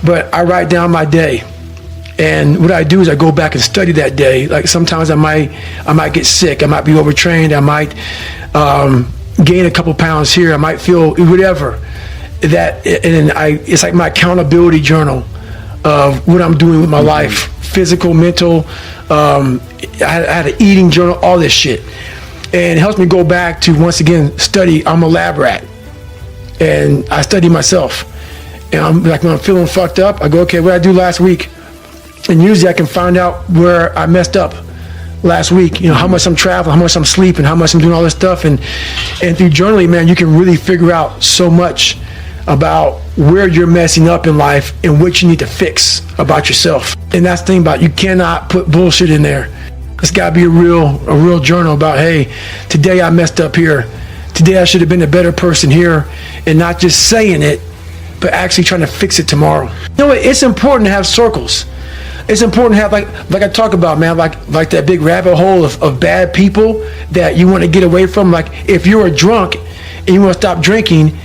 but I write down my day. And what I do is I go back and study that day. Like sometimes I might get sick, I might be overtrained, I might gain a couple pounds here, I might feel whatever. It's like my accountability journal of what I'm doing with my life, physical, mental. I had an eating journal, all this shit. And it helps me go back to, once again, study. I'm a lab rat. And I study myself. And I'm like, when I'm feeling fucked up, I go, okay, what did I do last week? And usually I can find out where I messed up last week. You know, how much I'm traveling, how much I'm sleeping, how much I'm doing all this stuff. And through journaling, man, you can really figure out so much about where you're messing up in life and what you need to fix about yourself. And that's the thing about, you cannot put bullshit in there. It's got to be a real journal about, hey, today I messed up here. Today I should have been a better person here, and not just saying it, but actually trying to fix it tomorrow. You know what? It's important to have circles. It's important to have, like I talk about, man, like that big rabbit hole of bad people that you want to get away from. Like if you're a drunk and you want to stop drinking,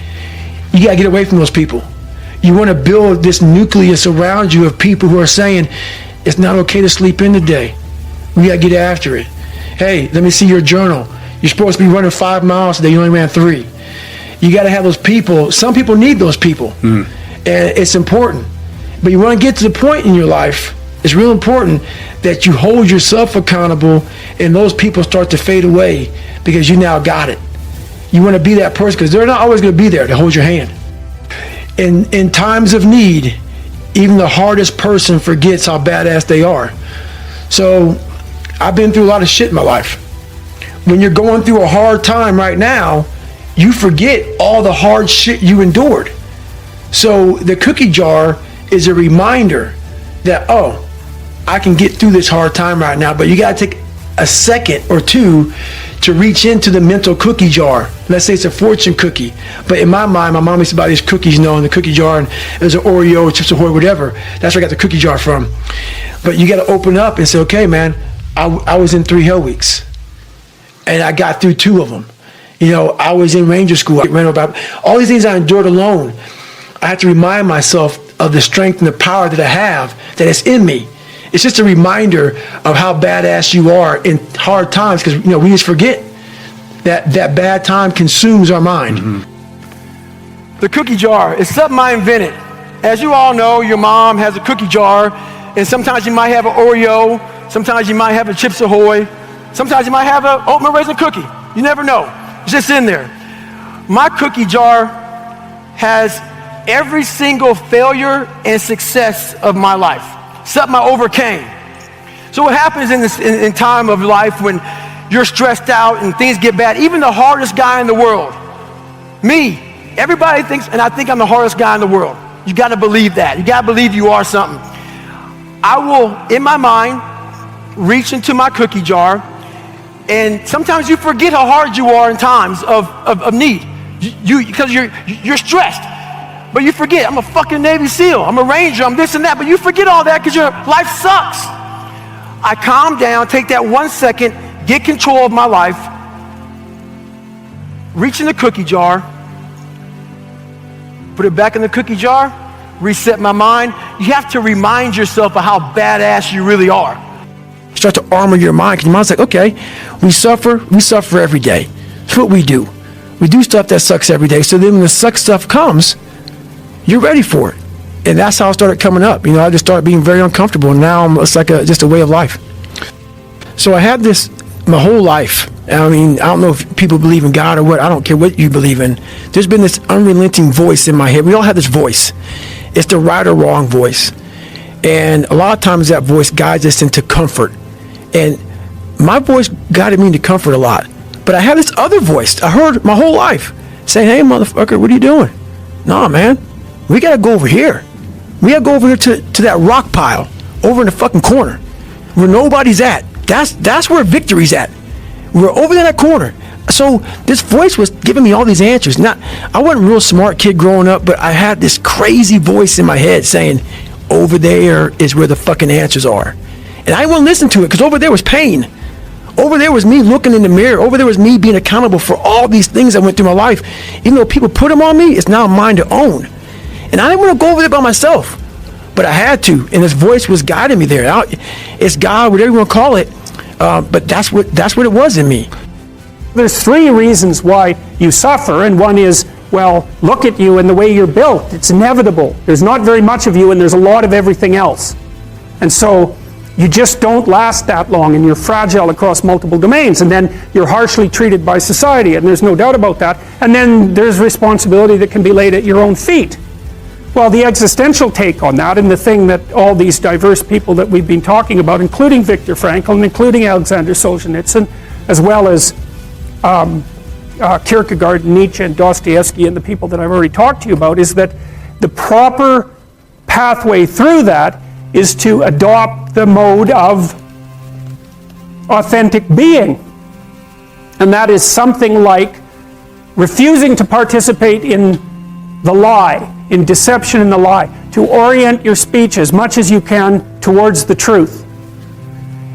you got to get away from those people. You want to build this nucleus around you of people who are saying, it's not okay to sleep in today. We got to get after it. Hey, let me see your journal. You're supposed to be running 5 miles today. You only ran 3. You got to have those people. Some people need those people. And it's important. But you want to get to the point in your life, it's real important that you hold yourself accountable and those people start to fade away because you now got it. You want to be that person because they're not always going to be there to hold your hand. In times of need, even the hardest person forgets how badass they are. So I've been through a lot of shit in my life. When you're going through a hard time right now, you forget all the hard shit you endured. So the cookie jar is a reminder that, oh, I can get through this hard time right now, but you got to take a second or two to reach into the mental cookie jar. Let's say it's a fortune cookie, but in my mind, my mom used to buy these cookies, you know, in the cookie jar, and there's an Oreo, Chips Ahoy, whatever. That's where I got the cookie jar from. But you got to open up and say, okay, man, I was in 3 hell weeks, and I got through 2 of them. You know, I was in Ranger School. I ran about all these things I endured alone. I had to remind myself of the strength and the power that I have, that it's in me. It's just a reminder of how badass you are in hard times, because, you know, we just forget that bad time consumes our mind. The cookie jar is something I invented. As you all know, your mom has a cookie jar, and sometimes you might have an Oreo, sometimes you might have a Chips Ahoy, sometimes you might have an oatmeal raisin cookie. You never know. It's just in there. My cookie jar has every single failure and success of my life. Something I overcame. So what happens in time of life when you're stressed out and things get bad, even the hardest guy in the world, me, everybody thinks, and I think I'm the hardest guy in the world. You got to believe that. You got to believe you are something. I will, in my mind, reach into my cookie jar, and sometimes you forget how hard you are in times of need. Because you're stressed. But you forget, I'm a fucking Navy SEAL, I'm a Ranger, I'm this and that, but you forget all that because your life sucks. I calm down, take that 1 second, get control of my life, reach in the cookie jar, put it back in the cookie jar, reset my mind. You have to remind yourself of how badass you really are. Start to armor your mind, because your mind's like, okay, we suffer every day. That's what we do. We do stuff that sucks every day, so then when the suck stuff comes, you're ready for it. And that's how I started coming up. You know, I just started being very uncomfortable, and now it's like just a way of life. So I had this my whole life. I mean, I don't know if people believe in God or what. I don't care what you believe in. There's been this unrelenting voice in my head. We all have this voice. It's the right or wrong voice. And a lot of times that voice guides us into comfort. And my voice guided me into comfort a lot. But I had this other voice I heard my whole life saying, hey, motherfucker, what are you doing? Nah, man. We got to go over here. We got to go over here to that rock pile over in the fucking corner where nobody's at. That's where victory's at. We're over there in that corner. So this voice was giving me all these answers. I wasn't a real smart kid growing up, but I had this crazy voice in my head saying, over there is where the fucking answers are. And I wouldn't listen to it because over there was pain. Over there was me looking in the mirror. Over there was me being accountable for all these things I went through my life. Even though people put them on me, it's now mine to own. And I didn't want to go over there by myself. but I had to, and his voice was guiding me there. It's God, whatever you want to call it, but that's what it was in me. There's three reasons why you suffer, and one is, well, look at you and the way you're built. It's inevitable. There's not very much of you, and there's a lot of everything else. And so you just don't last that long, and you're fragile across multiple domains, and then you're harshly treated by society, and there's no doubt about that. And then there's responsibility that can be laid at your own feet. Well, the existential take on that, and the thing that all these diverse people that we've been talking about, including Viktor Frankl, and including Alexander Solzhenitsyn, as well as Kierkegaard, Nietzsche, and Dostoevsky, and the people that I've already talked to you about, is that the proper pathway through that is to adopt the mode of authentic being. And that is something like refusing to participate in the lie, in deception in the lie, to orient your speech as much as you can towards the truth,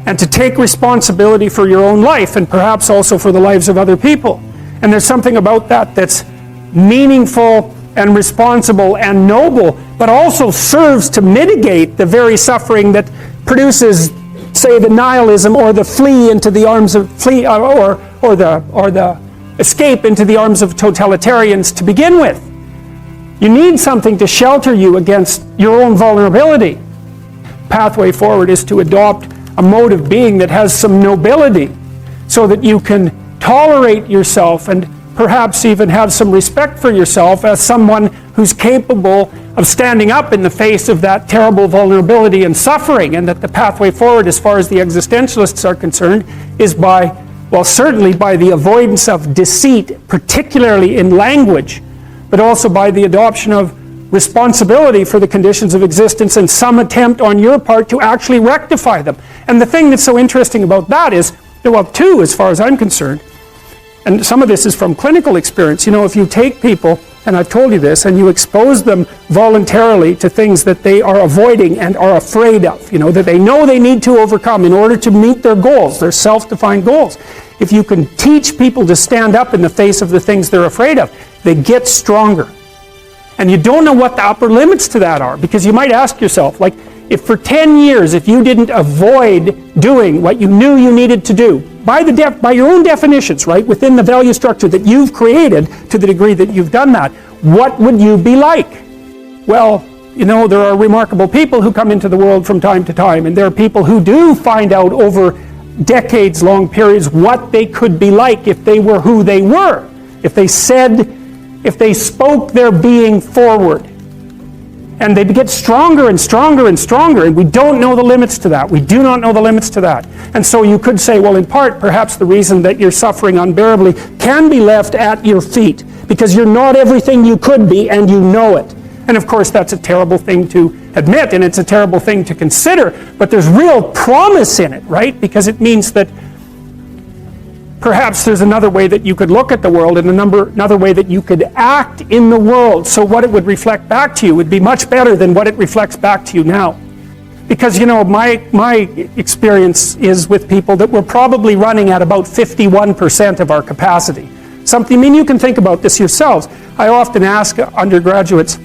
and to take responsibility for your own life, and perhaps also for the lives of other people. And there's something about that that's meaningful and responsible and noble, but also serves to mitigate the very suffering that produces, say, the nihilism or the flee into the arms of or the escape into the arms of totalitarians to begin with. You need something to shelter you against your own vulnerability. Pathway forward is to adopt a mode of being that has some nobility, so that you can tolerate yourself and perhaps even have some respect for yourself as someone who's capable of standing up in the face of that terrible vulnerability and suffering, and that the pathway forward, as far as the existentialists are concerned, is by, well, certainly by the avoidance of deceit, particularly in language, but also by the adoption of responsibility for the conditions of existence and some attempt on your part to actually rectify them. And the thing that's so interesting about that is, well, two, as far as I'm concerned, and some of this is from clinical experience. You know, if you take people, and I've told you this, and you expose them voluntarily to things that they are avoiding and are afraid of, you know, that they know they need to overcome in order to meet their goals, their self-defined goals. If you can teach people to stand up in the face of the things they're afraid of, they get stronger. And you don't know what the upper limits to that are, because you might ask yourself, like, if for 10 years, if you didn't avoid doing what you knew you needed to do, by your own definitions, right, within the value structure that you've created, to the degree that you've done that, what would you be like? Well, you know, there are remarkable people who come into the world from time to time, and there are people who do find out over decades-long periods what they could be like if they were who they were, if they spoke their being forward. And they get stronger and stronger and stronger, and we don't know the limits to that. We do not know the limits to that. And so you could say, well, in part, perhaps the reason that you're suffering unbearably can be left at your feet, because you're not everything you could be, and you know it. And of course, that's a terrible thing to admit, and it's a terrible thing to consider, but there's real promise in it, right? Because it means that perhaps there's another way that you could look at the world, and another way that you could act in the world, so what it would reflect back to you would be much better than what it reflects back to you now. Because, you know, my experience is with people that we're probably running at about 51% of our capacity. Something, I mean, you can think about this yourselves. I often ask undergraduates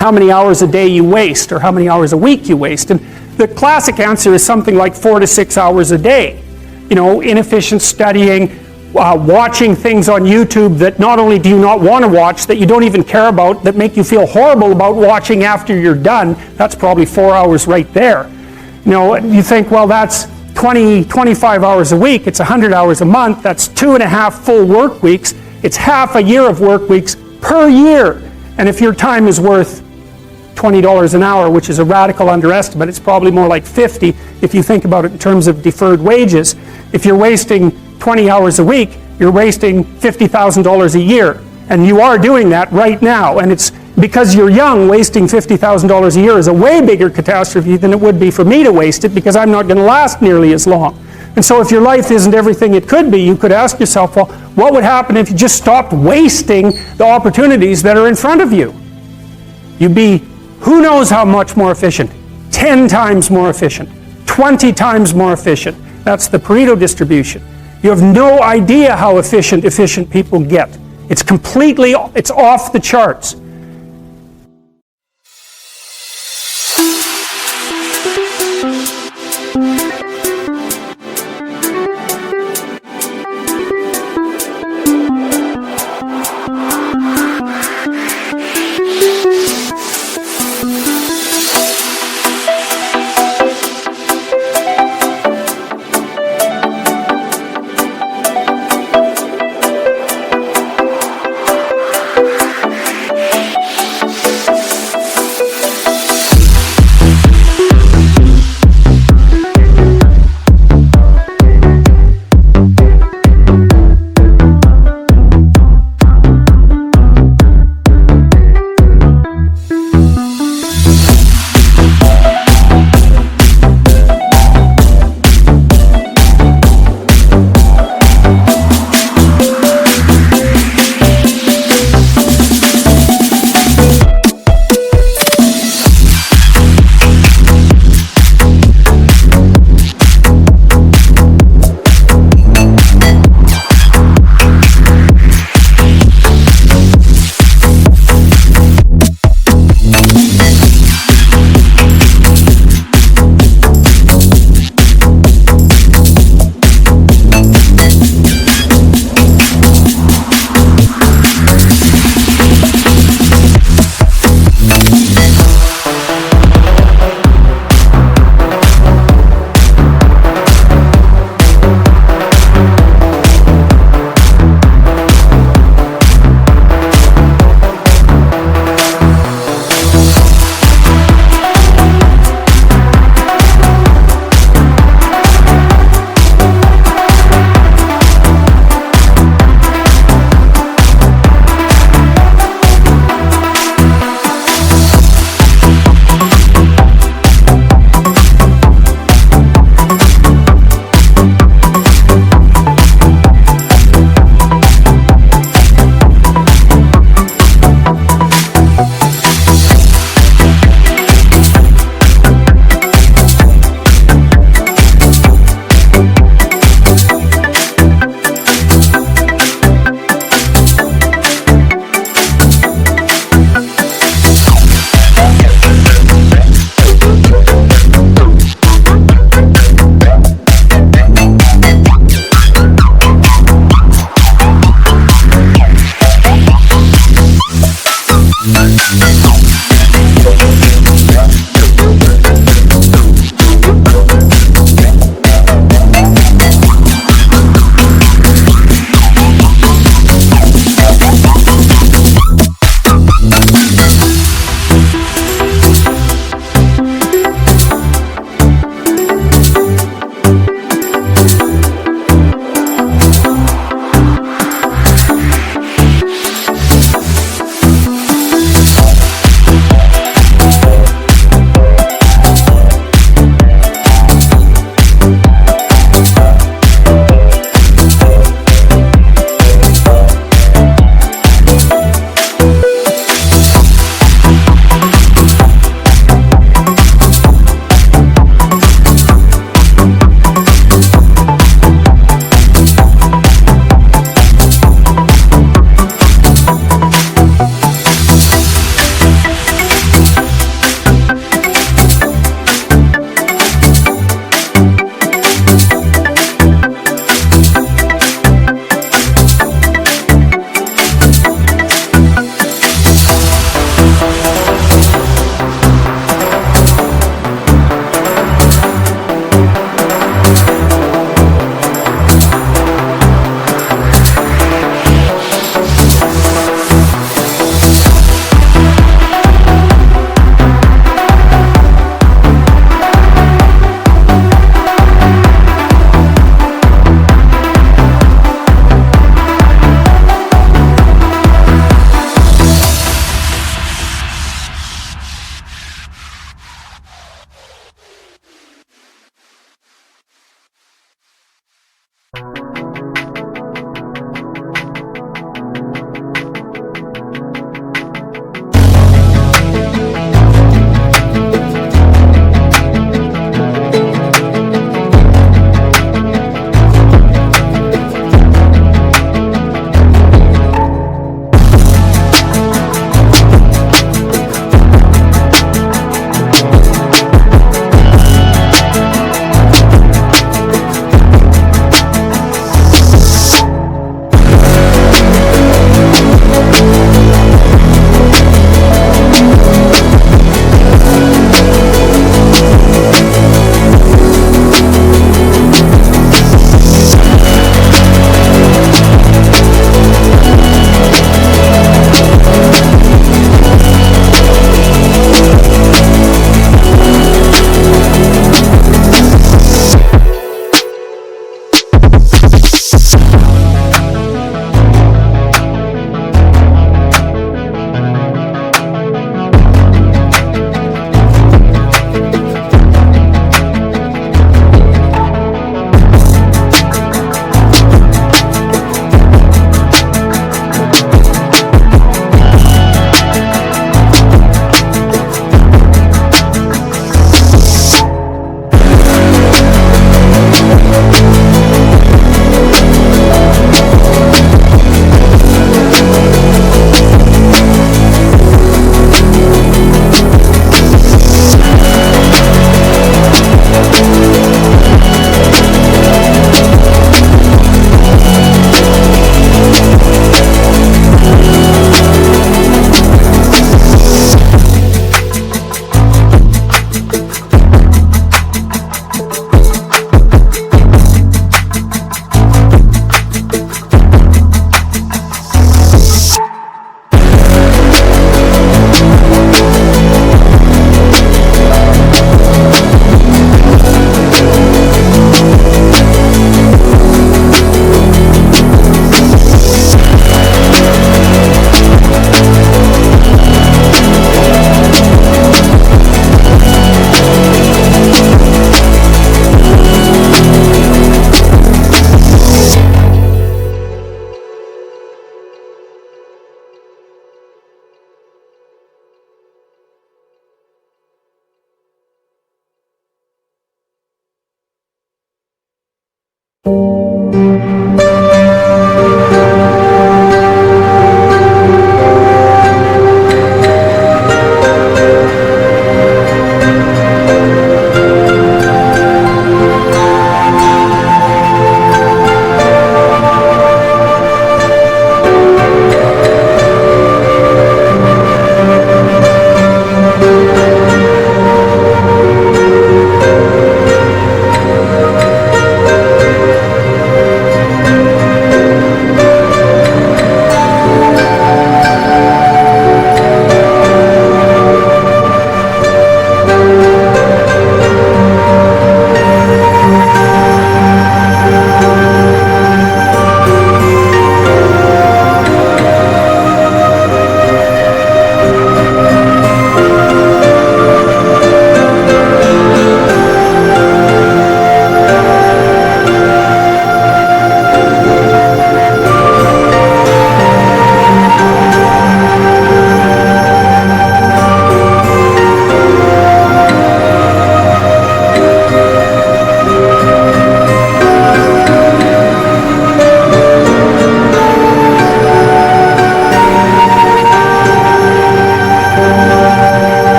how many hours a day you waste, or how many hours a week you waste, and the classic answer is something like 4 to 6 hours a day. You know, inefficient studying, watching things on YouTube that not only do you not want to watch, that you don't even care about, that make you feel horrible about watching after you're done. That's probably 4 hours right there. You know, you think, well, that's 25 hours a week, it's 100 hours a month, that's 2.5 full work weeks, it's half a year of work weeks per year. And if your time is worth $20 an hour, which is a radical underestimate, it's probably more like 50 if you think about it in terms of deferred wages. If you're wasting 20 hours a week, you're wasting $50,000 a year. And you are doing that right now. And it's because you're young, wasting $50,000 a year is a way bigger catastrophe than it would be for me to waste it, because I'm not going to last nearly as long. And so if your life isn't everything it could be, you could ask yourself, well, what would happen if you just stopped wasting the opportunities that are in front of you? You'd be who knows how much more efficient? 10 times more efficient, 20 times more efficient. That's the Pareto distribution. You have no idea how efficient people get. It's off the charts.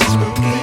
Spooky.